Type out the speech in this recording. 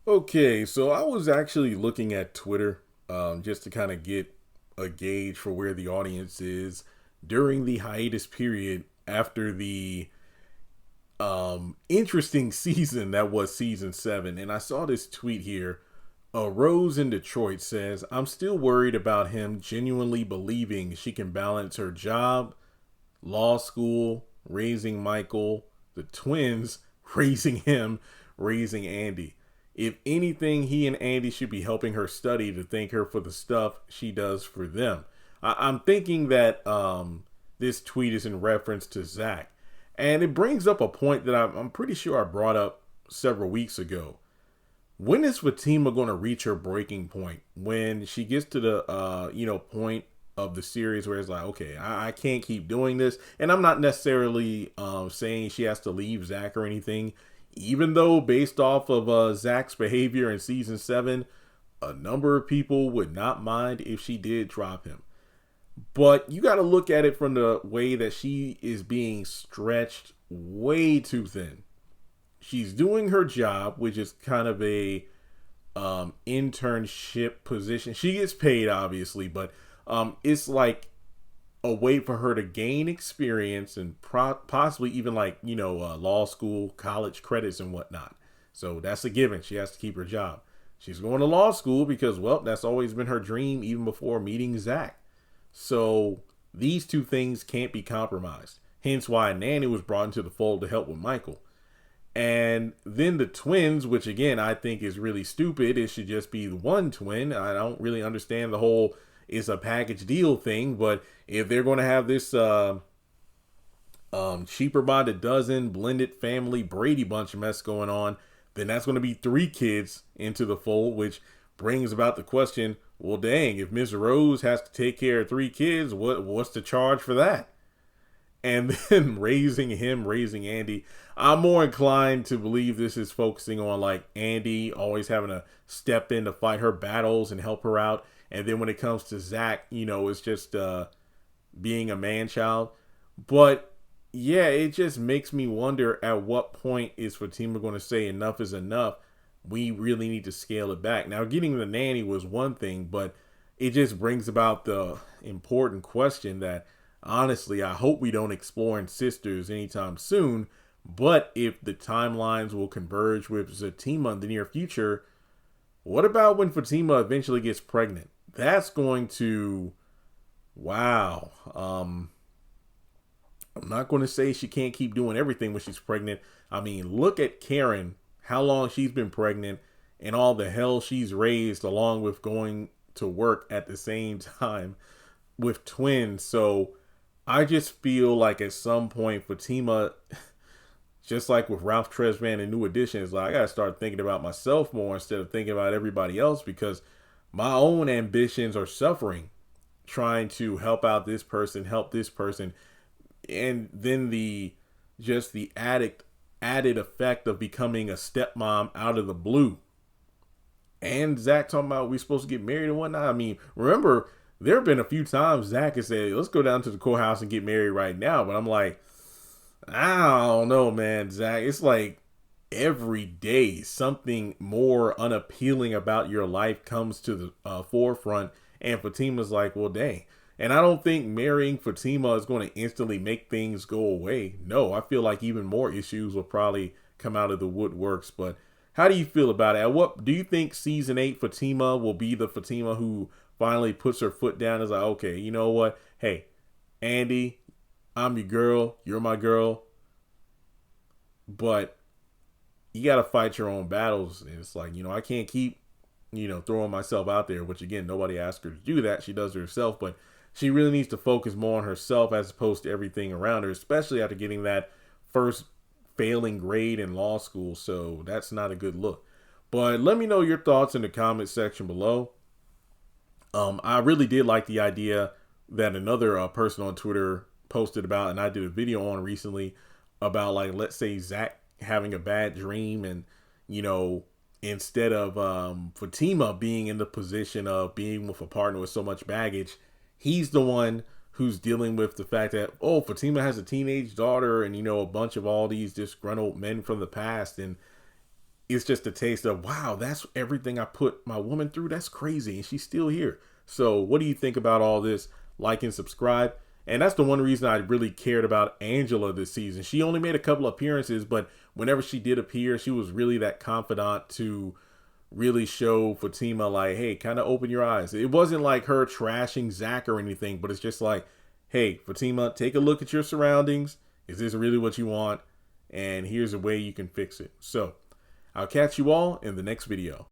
Okay, so I was actually looking at Twitter just to kind of get a gauge for where the audience is during the hiatus period after the interesting season that was season 7. And I saw this tweet here. Rose in Detroit says, I'm still worried about him genuinely believing she can balance her job, law school, raising Michael, the twins, raising him, raising Andy. If anything, he and Andy should be helping her study to thank her for the stuff she does for them. I'm thinking that this tweet is in reference to Zach. And it brings up a point that I'm pretty sure I brought up several weeks ago. When is Fatima going to reach her breaking point? When she gets to the point of the series where it's like, okay, I can't keep doing this, and I'm not necessarily saying she has to leave Zach or anything. Even though, based off of Zach's behavior in season 7, a number of people would not mind if she did drop him. But you got to look at it from the way that she is being stretched way too thin. She's doing her job, which is kind of a internship position. She gets paid, obviously, but it's like a way for her to gain experience and possibly even law school, college credits and whatnot. So that's a given. She has to keep her job. She's going to law school because, well, that's always been her dream even before meeting Zach. So these two things can't be compromised. Hence why Nanny was brought into the fold to help with Michael. And then the twins, which again I think is really stupid. It should just be the one twin. I don't really understand the whole it's a package deal thing, but if they're going to have this cheaper by the dozen blended family Brady Bunch mess going on, then that's going to be 3 kids into the fold, which brings about the question, well, dang, if Miss Rose has to take care of 3 kids, what's the charge for that? And then raising him, raising Andy, I'm more inclined to believe this is focusing on like Andy always having to step in to fight her battles and help her out. And then when it comes to Zach, it's just being a man child. But yeah, it just makes me wonder at what point is Fatima going to say enough is enough? We really need to scale it back. Now, getting the nanny was one thing, but it just brings about the important question that honestly, I hope we don't explore in Sisters anytime soon. But if the timelines will converge with Zatima in the near future, what about when Fatima eventually gets pregnant? That's going to, wow. I'm not going to say she can't keep doing everything when she's pregnant. I mean, look at Karen, how long she's been pregnant and all the hell she's raised along with going to work at the same time with twins. So I just feel like at some point Fatima, just like with Ralph Tresvant and New Edition, is like I gotta start thinking about myself more instead of thinking about everybody else because my own ambitions are suffering trying to help out this person, help this person, and then the added effect of becoming a stepmom out of the blue. And Zach talking about we supposed to get married and whatnot. I mean, remember there have been a few times Zach has said, let's go down to the courthouse and get married right now. But I'm like, I don't know, man, Zach. It's like every day something more unappealing about your life comes to the forefront. And Fatima's like, well, dang. And I don't think marrying Fatima is going to instantly make things go away. No, I feel like even more issues will probably come out of the woodworks. But how do you feel about it? What do you think season 8 Fatima will be the Fatima who finally puts her foot down and is like, okay, you know what? Hey, Andy, I'm your girl. You're my girl. But you got to fight your own battles. And it's like, I can't keep, throwing myself out there, which again, nobody asked her to do that. She does it herself. But she really needs to focus more on herself as opposed to everything around her, especially after getting that first failing grade in law school. So that's not a good look. But let me know your thoughts in the comment section below. I really did like the idea that another person on Twitter posted about, and I did a video on recently about, like, let's say Zach having a bad dream, and instead of Fatima being in the position of being with a partner with so much baggage, he's the one who's dealing with the fact that, oh, Fatima has a teenage daughter and, a bunch of all these disgruntled men from the past. And it's just a taste of, wow, that's everything I put my woman through. That's crazy. And she's still here. So what do you think about all this? Like and subscribe. And that's the one reason I really cared about Angela this season. She only made a couple appearances, but whenever she did appear, she was really that confidant to really show Fatima, like, hey, kind of open your eyes. It wasn't like her trashing Zach or anything, but it's just like, hey, Fatima, take a look at your surroundings. Is this really what you want? And here's a way you can fix it. So I'll catch you all in the next video.